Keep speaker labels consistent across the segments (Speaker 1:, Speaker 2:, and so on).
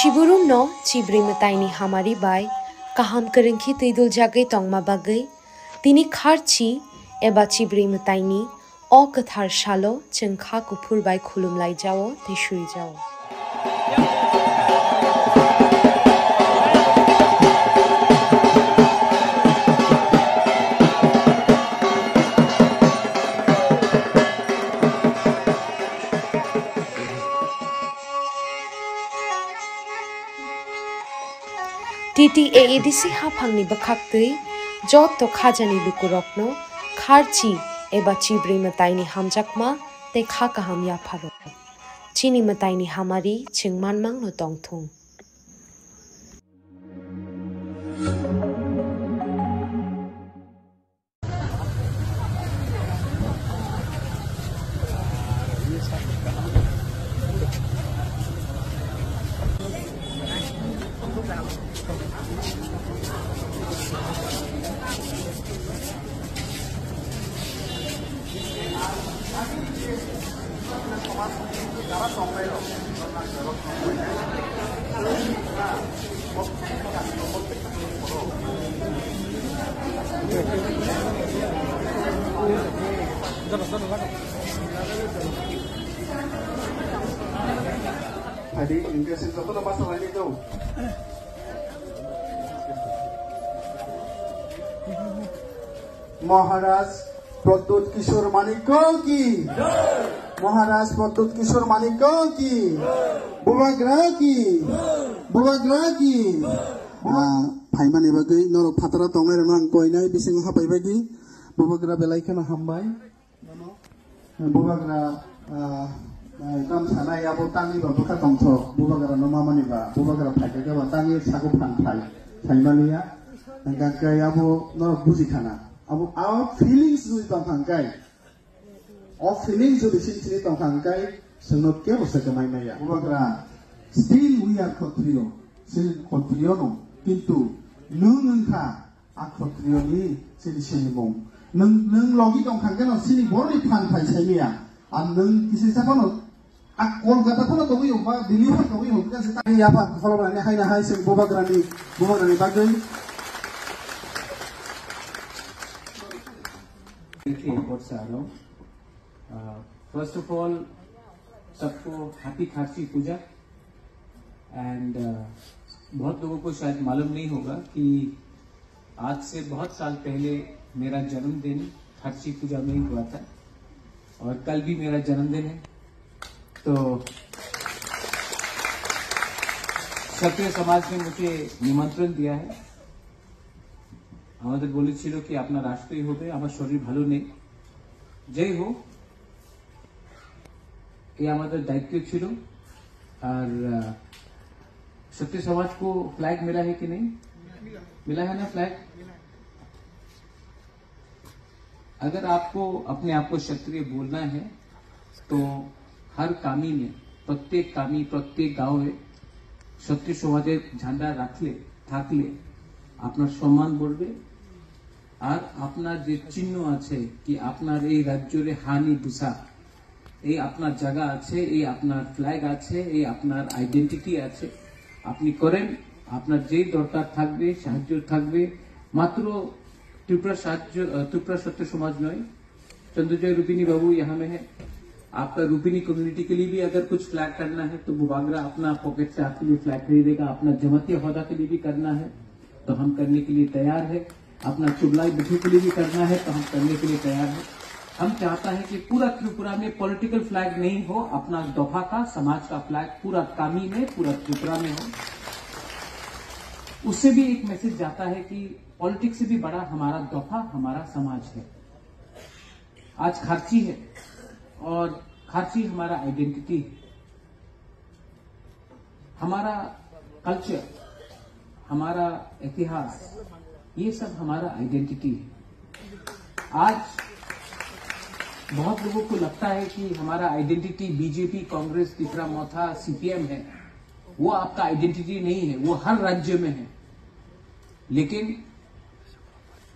Speaker 1: Siburum no cibri mataini hamari bai kaham kerengki tidul jagai tongma bagai tini kharchi eba cibri mataini o kathar shalo chengkha kupur bai khulum lai jao te shui jao TTAADC hapangni bakhaktui jotto khajani lukurokno kharchi eba chibri mataini hamjakma te kha kaham ya pharo chini mataini hamari chingmanmang no tongthung
Speaker 2: Tadi Inggris itu tuh masalah ini tuh. महाराज प्रद्युत किशोर मानिको की महाराज प्रद्युत किशोर मानिको की बुबाग्रा की फाइमानि बागै नरक फातरा तंगाय रमान कोइनाय बिसिं हापाय बागि बुबाग्रा बेलायखनो हामबाय बुबाग्रा काम सानाय आबो तांनि बाबुखा दंथ बुबाग्रा नमामानिबा बुबाग्रा फायगाबा तांनि सागु फानफाय फाइमानिया गागाय आबो नरक बुजिखाना अब our feelings जुदि तंखांगाय of feelings जुदि सिनसिनि तंखांगाय जोंनो के बसके माइनाया बुबाग्रा still we are Kshatriya still Kshatriya no किंतु नोंखा आ Kshatriyani सिनि सिनिमं नों लगी तंखांगाय सिनि बरनि फानफाय साइनिया आ नों किसि साफानो आ कलकाता फोनो दगै बा दिल्ली फोनो दगै गासै तानि याफा खलबनानै हायना हाय जों बुबाग्रानि बागै
Speaker 3: एयरपोर्ट से आ रहा हूँ। फर्स्ट ऑफ ऑल सबको हैप्पी खारसी पूजा एंड बहुत लोगों को शायद मालूम नहीं होगा कि आज से बहुत साल पहले मेरा जन्मदिन खारसी पूजा में ही हुआ था और कल भी मेरा जन्मदिन है। तो क्षत्रिय समाज ने मुझे निमंत्रण दिया है। আমাদের বলেছিল কি আপনার রাষ্ট্রই হবে আমার শরীর ভালো নেই যাই হোক ये আমাদের দায়িত্ব ছিল और क्षत्रिय समाज को फ्लैग मिला है कि नहीं मिला है ना फ्लैग अगर आपको अपने आप को क्षत्रिय बोलना है तो हर कामी में प्रत्येक कामी प्रत्येक गांव में क्षत्रिय समाजेर झंडा राखले थाकले আপনার সম্মান बढ़বে আর আপনার যে চিহ্ন আছে কি আপনার এই রাজ্যের হানি বুসা এই আপনার জায়গা আছে এই আপনার ফ্ল্যাগ আছে এই আপনার আইডেন্টিটি আছে আপনি করেন আপনার যে দরকার থাকবে সাহায্য থাকবে মাত্র त्रिपुरा क्षत्रिय समाज नয় चंद्रजय रूपिनी बाबू यहाँ में है आपका रूपिनी कम्युनिटी के लिए भी अगर कुछ फ्लैग करना है तो बुबाग्रा अपना पॉकेट से आपके लिए फ्लैग खरीदेगा अपना जमाती होदा के लिए भी करना है तो हम करने के लिए तैयार है अपना चुगलाई बुद्धू के लिए भी करना है तो हम करने के लिए तैयार है हम चाहता है कि पूरा त्रिपुरा में पॉलिटिकल फ्लैग नहीं हो अपना दफा का समाज का फ्लैग पूरा कामी में पूरा त्रिपुरा में हो उससे भी एक मैसेज जाता है कि पॉलिटिक्स से भी बड़ा हमारा दफा हमारा समाज है आज खारची है और खारची हमारा आइडेंटिटी है हमारा कल्चर हमारा इतिहास ये सब हमारा आइडेंटिटी है आज बहुत लोगों को लगता है कि हमारा आइडेंटिटी बीजेपी कांग्रेस त्रिपुरा मोथा सीपीएम है वो आपका आइडेंटिटी नहीं है वो हर राज्य में है लेकिन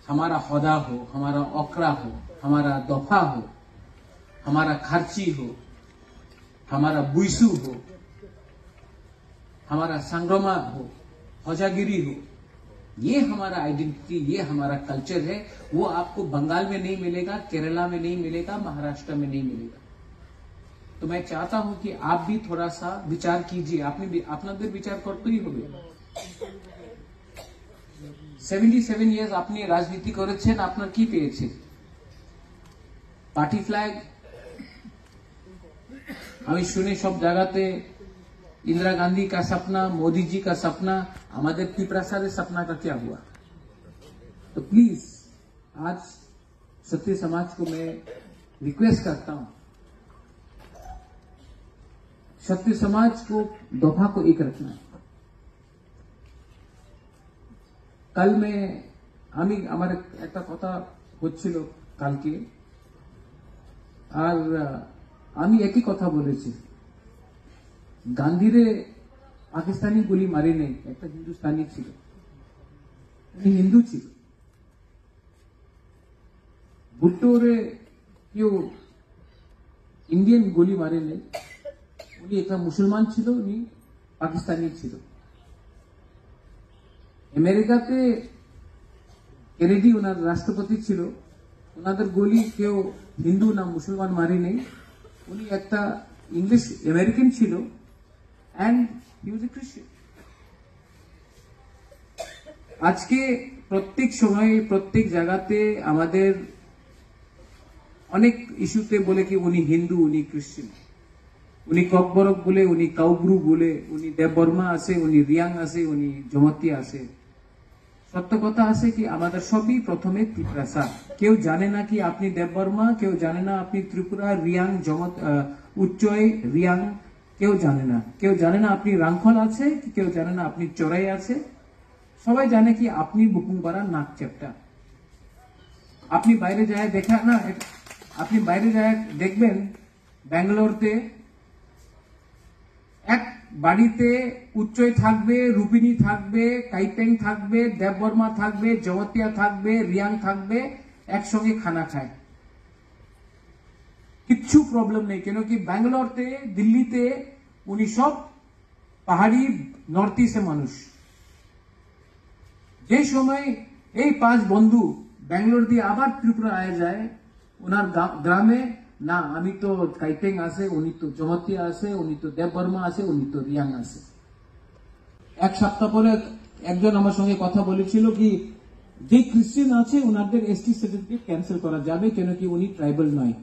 Speaker 3: हमारा होदा हो हमारा ओकरा हो हमारा दफा हो हमारा खारची हो हमारा बुइसू हो हमारा संग्राम हो, ध्वजागिरी हो, ये हमारा आइडेंटिटी, ये हमारा कल्चर है। वो आपको बंगाल में नहीं मिलेगा, केरला में नहीं मिलेगा, महाराष्ट्र में नहीं मिलेगा। तो मैं चाहता हूं कि आप भी थोड़ा सा विचार कीजिए। आपने भी আপনাদের विचार करते ही হবে। 77 ইয়ার্স আপনি রাজনীতি করেছেন, আপনার কি পেয়েছে? Party flag. আমি শুনে সব জায়গাতে इंदिरा गांधी का सपना, मोदी जी का सपना, हमारे पिपरासा के सपना का क्या हुआ? तो प्लीज आज क्षत्रिय समाज को मैं रिक्वेस्ट करता हूं, क्षत्रिय समाज को दफा को एक रखना है। कल में আমি আমার একটা কথা হচ্ছিল কালকে, আর আমি একই কথা বলেছি, গান্ধীরে পাকিস্তানি গুলি মারে নেই, একটা হিন্দুস্তানি ছিল, উনি হিন্দু ছিল। ভুট্টোরে কেউ ইন্ডিয়ান গুলি মারে নেই, উনি একটা মুসলমান ছিল, উনি পাকিস্তানি ছিল। আমেরিকাতে কেনেডি ওনার রাষ্ট্রপতি ছিল, ওনাদের গুলি কেউ হিন্দু না মুসলমান মারে নেই, উনি একটা ইংলিশ আমেরিকান ছিল and he was a Christian। আজকে প্রত্যেক সময় প্রত্যেক জায়গাতে আমাদের অনেক ইস্যুতে বলে কি উনি হিন্দু, উনি খ্রিস্টান, উনি ককবরক বলে, উনি কাউব্রু বলে, উনি দেববর্মা আছে, উনি রিয়াং আছে, উনি জমতিয়া আছে। সত্য কথা আছে কি আমাদের সবই প্রথমে ত্রিপুরাসা। কেউ জানে না কি আপনি দেববর্মা, কেউ জানে না আপনি ত্রিপুরা, রিয়াং, উচ্চয়, রিয়াং, কেউ জানে না। কেউ জানে না আপনি রাংখল আছে, কেউ জানে না আপনি চোরাই আছে। সবাই জানে কি আপনি বুকুংপাড়া নাক চ্যাপ্টা। আপনি বাইরে যায় দেখা না, আপনি বাইরে যায় দেখবেন ব্যাঙ্গালোরতে এক বাড়িতে উচ্চয় থাকবে, রূপিনী থাকবে, কাইপেং থাকবে, দেববর্মা থাকবে, জমতিয়া থাকবে, রিয়াং থাকবে, একসঙ্গে খানা খায়, কিচ্ছু প্রবলেম নেই। কেন কি ব্যাঙ্গালোরতে, দিল্লিতে উনি সব পাহাড়ি নর্থ ইস্টের মানুষ। যে সময় এই 5 বন্ধু ব্যাঙ্গালোর দিয়ে আবার ত্রিপুরা আয়া যায়, ওনার গ্রামে না আমি তো কাইপেং আছে, উনি তো জমতিয়া আছে, উনি তো দেববর্মা আছে, উনি তো রিয়াং আছে। এক সপ্তাহ পরে একজন আমার সঙ্গে কথা বলেছিল কি যে খ্রিস্টান আছে ওনাদের এসটি সার্টিফিকেট ক্যান্সেল করা যাবে, কেন কি উনি ট্রাইবাল নয়।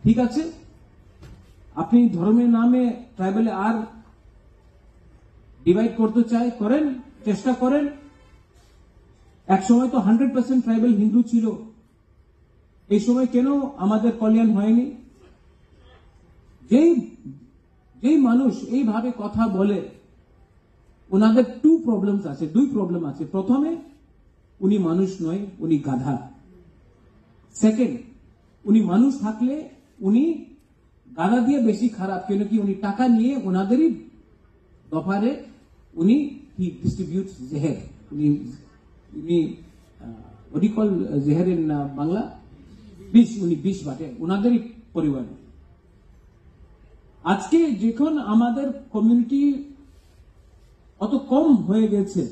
Speaker 3: ঠিক আছে, আপনি ধর্মের নামে ট্রাইবালে আর ডিভাইড করতে চাই, করেন, চেষ্টা করেন। এক সময় তো 100% ট্রাইবাল হিন্দু ছিল, এই সময় কেন আমাদের কল্যাণ হয়নি? যেই মানুষ এইভাবে কথা বলে ওনাদের 2 প্রবলেম আছে। প্রথমে উনি মানুষ নয়, উনি গাধা। সেকেন্ড, উনি মানুষ থাকলে উনি গাধা দিয়ে বেশি খারাপ, কেন কি উনি টাকা নিয়ে ওনাদেরই দফারে উনি ডিস্ট্রিবিউট জেহের, উনি অডিকল জেহেরের বাংলা বিষ, উনি বিষ বাটে ওনাদেরই পরিবারে। আজকে যখন আমাদের কমিউনিটি অত কম হয়ে গেছে,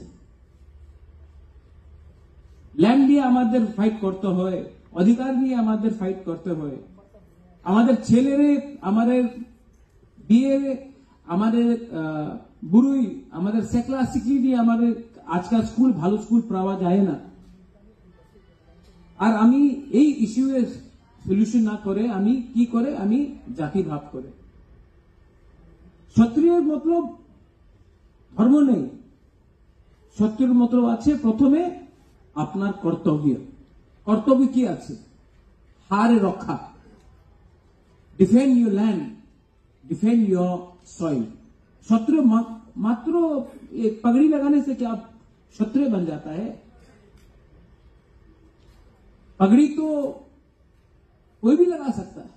Speaker 3: ল্যান্ড নিয়ে আমাদের ফাইট করতে হয়, অধিকার নিয়ে আমাদের ফাইট করতে হয়। আমাদের ছেলেরে, আমাদের বিয়ে, আমাদের বুড়ুই, আমাদের সেকলা সিকলি নিয়ে আমাদের আজকাল স্কুল, ভালো স্কুল পাওয়া যায় না। আর আমি এই ইস্যু এর সলিউশন না করে আমি কি করে, আমি জাতি ভাব করে। ক্ষত্রিয়ের মতলব ধর্ম নেই, ক্ষত্রিয়ের মতলব আছে প্রথমে আপনার কর্তব্য। কর্তব্য কি আছে? হারে রক্ষা, defend your land, defend your soil. क्षत्रिय मात्र एक पगड़ी लगाने से क्या क्षत्रिय बन जाता है? पगड़ी तो कोई भी लगा सकता है,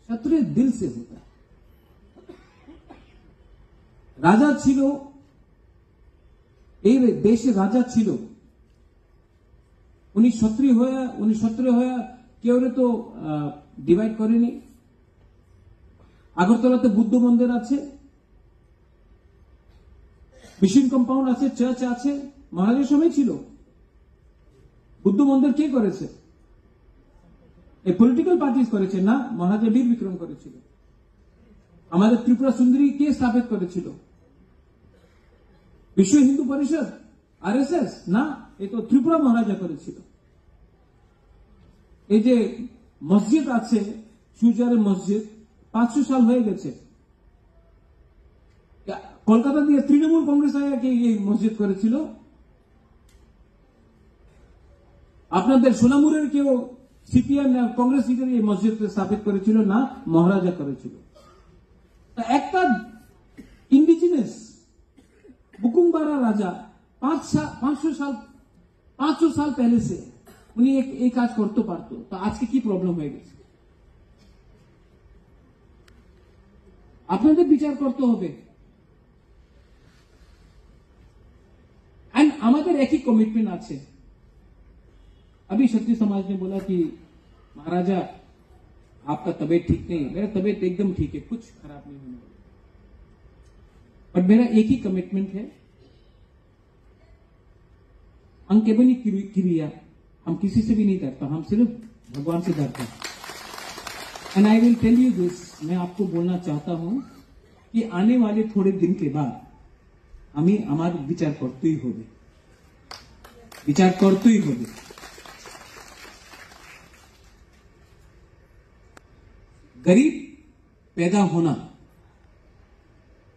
Speaker 3: क्षत्रिय दिल से होता है। राजा छिलो, এই দেশে রাজা ছিল, উনি ক্ষত্রিয় হয়ে কেউ তো ডিভাইড করেনি। আগরতলাতে বুদ্ধ মন্দির আছে, মিশন কম্পাউন্ড আছে, চার্চ আছে, মহারাজের সময় ছিল। বুদ্ধ মন্দির কে করেছে? এই পলিটিক্যাল পার্টিজ করেছে না, মহারাজা বীর বিক্রম করেছিল। আমাদের ত্রিপুরা সুন্দরী কে স্থাপিত করেছিল? বিশ্ব হিন্দু পরিষদ, আরএসএস না, এই তো ত্রিপুরা মহারাজা করেছিল। এই যে মসজিদ আছে, সূর্যারের মসজিদ, 500 সাল হয়ে গেছে। কলকাতা দিয়ে তৃণমূল কংগ্রেস আয়াকে এই মসজিদ করেছিল। আপনাদের সোনামুরের কেউ সিপিএম কংগ্রেস লিডার এই মসজিদ স্থাপিত করেছিল না, মহারাজা করেছিল। একটা ইন্ডিজিনাস বুকুমবারা রাজা 500 সাল पहले से উনি এই কাজ করতে পারতো। তো আজকে কি প্রবলেম হয়ে গেছে? আপনাদের বিচার করতে হবে। एंड আমাদের একই कमिटमेंट আছে। अभी क्षत्रिय समाज ने बोला कि महाराजा आपका तबीयत ठीक नहीं है। मेरा तबीयत एकदम ठीक है, कुछ खराब नहीं होने वाला। पर मेरा एक ही कमिटमेंट है, अंकेबनी क्रिया, हम किसी से भी नहीं डरता, हम सिर्फ भगवान से डरते हैं। And I will tell you this, मैं आपको बोलना चाहता हूं कि आने वाले थोड़े दिन के बाद हमें हमारे विचार करते ही होंगे, विचार करते ही होंगे। गरीब पैदा होना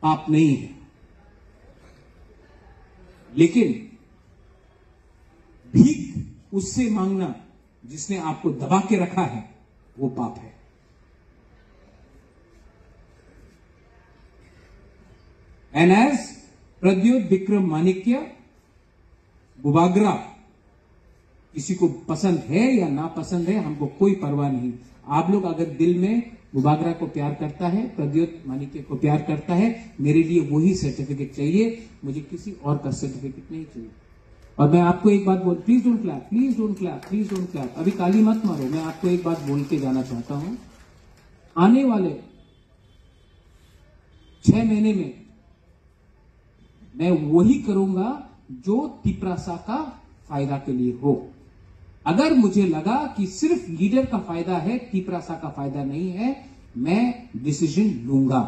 Speaker 3: पाप नहीं है, लेकिन भीख उससे मांगना जिसने आपको दबा के रखा है, वो पाप है। एंड एज प्रद्योत विक्रम माणिक्य बुबागरा किसी को पसंद है या ना पसंद है, हमको कोई परवाह नहीं। आप लोग अगर दिल में बुबागरा को प्यार करता है, प्रद्योत माणिक्य को प्यार करता है, मेरे लिए वही सर्टिफिकेट चाहिए, मुझे किसी और का सर्टिफिकेट नहीं चाहिए। और मैं आपको एक बात बोल, please don't clap, please don't clap, please don't clap, अभी ताली मत मारो। मैं आपको एक बात बोल के जाना चाहता हूं, आने वाले 6 महीने में मैं वही करूंगा जो तिपरासा का फायदा के लिए हो। अगर मुझे लगा कि सिर्फ लीडर का फायदा है, तिपरासा का फायदा नहीं है, मैं डिसीजन लूंगा।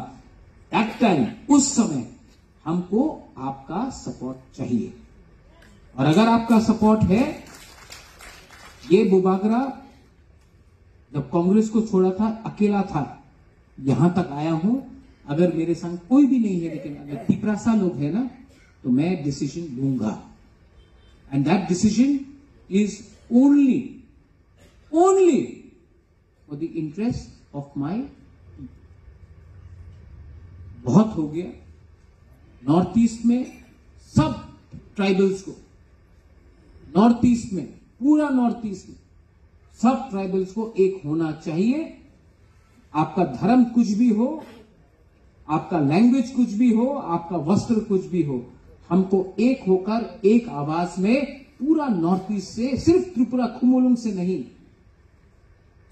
Speaker 3: दैट टाइम, उस समय हमको आपका सपोर्ट चाहिए। और अगर आपका सपोर्ट है, ये बुबागरा जब कांग्रेस को छोड़ा था, अकेला था, यहां तक आया हूं। अगर मेरे संग कोई भी नहीं है, लेकिन अगर तिपरासा लोग है ना, तो मैं डिसीजन लूंगा। And that decision is only for the interest of my. बहुत हो गया नॉर्थ ईस्ट में, सब ट्राइबल्स को, नॉर्थ ईस्ट में, पूरा नॉर्थ ईस्ट में सब ट्राइबल्स को एक होना चाहिए। आपका धर्म कुछ भी हो, आपका लैंग्वेज कुछ भी हो, आपका वस्त्र कुछ भी हो, हमको एक होकर एक आवाज में पूरा नॉर्थ ईस्ट से, सिर्फ त्रिपुरा खुमुलुंग से नहीं,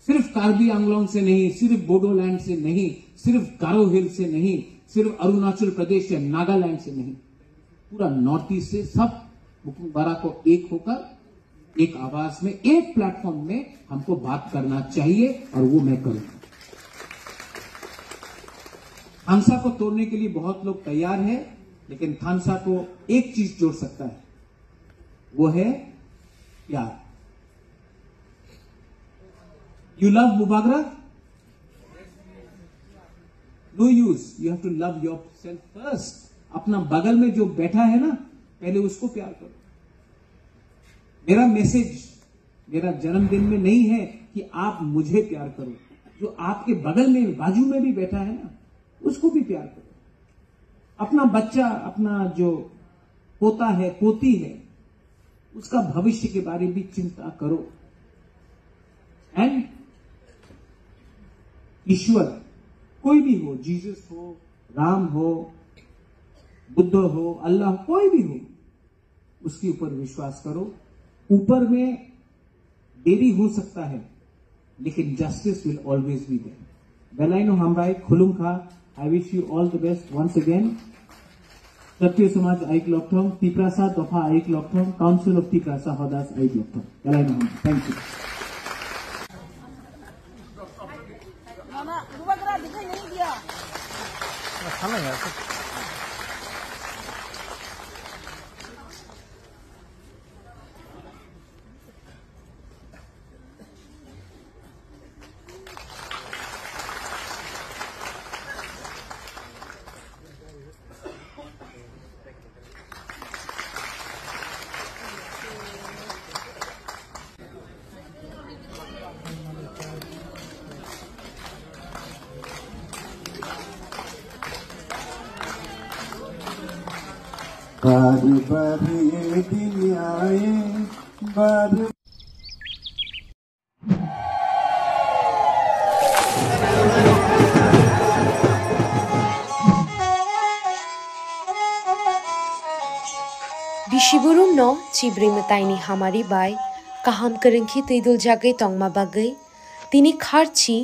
Speaker 3: सिर्फ कार्बी आंगलोंग से नहीं, सिर्फ बोडोलैंड से नहीं, सिर्फ गारो हिल से नहीं, सिर्फ अरुणाचल प्रदेश या नागालैंड से नहीं, पूरा नॉर्थ ईस्ट से सब बुकुमबारा को एक होकर एक आवाज में, एक प्लेटफॉर्म में हमको बात करना चाहिए, और वो मैं करूंगा। थानसा को तोड़ने के लिए बहुत लोग तैयार हैं, लेकिन थानसा को एक चीज जोड़ सकता है, वो है प्यार। यू लव बुबागरा? No use, you have to love yourself first. अपना बगल में जो बैठा है ना, पहले उसको प्यार करो। मेरा मैसेज मेरा जन्मदिन में नहीं है कि आप मुझे प्यार करो, जो आपके बगल में, बाजू में भी बैठा है ना, उसको भी प्यार करो। अपना बच्चा, अपना जो पोता है, पोती है, उसका भविष्य के बारे में भी चिंता करो। एंड ईश्वर कोई भी हो, जीसस हो, राम हो, बुद्ध हो, अल्लाह, कोई भी हो, उसके ऊपर विश्वास करो। ऊपर में देरी हो सकता है, लेकिन justice will always be there.
Speaker 4: Belainu Hamrai, Khulumkha, I wish you all the best once again. Kshatriya Samaj Aik Lokthong, Tiprasa Dofa Aik Lokthong, Council of Tiprasa Hodas Aik Lokthong. Belainu Hamrai. Thank you.
Speaker 2: बार-बार दिन आए बार
Speaker 1: Bishiburum no Chibri Mataini Hamari Bai Kaham Kerengki Tidul Jagai Tongma Bagai Tini Kharchi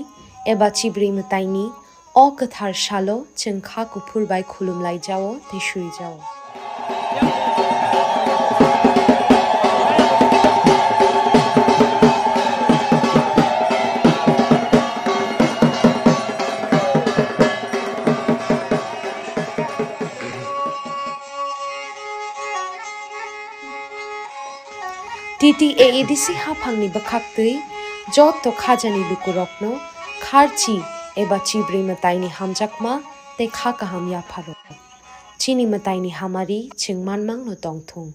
Speaker 1: Eba Chibri Mataini O Kathar Shalo Chengkha Kupur Bai Khulum Lai Jao Tishuri Jao TTAADC Hapangni Bakhaktui Jotto Khajani Lukurokno Kharchi Eba Chibri Mataini Hamjakma Te Khakaham Yaparo Chini Mataini Hamari Chingmanmang no Tongthung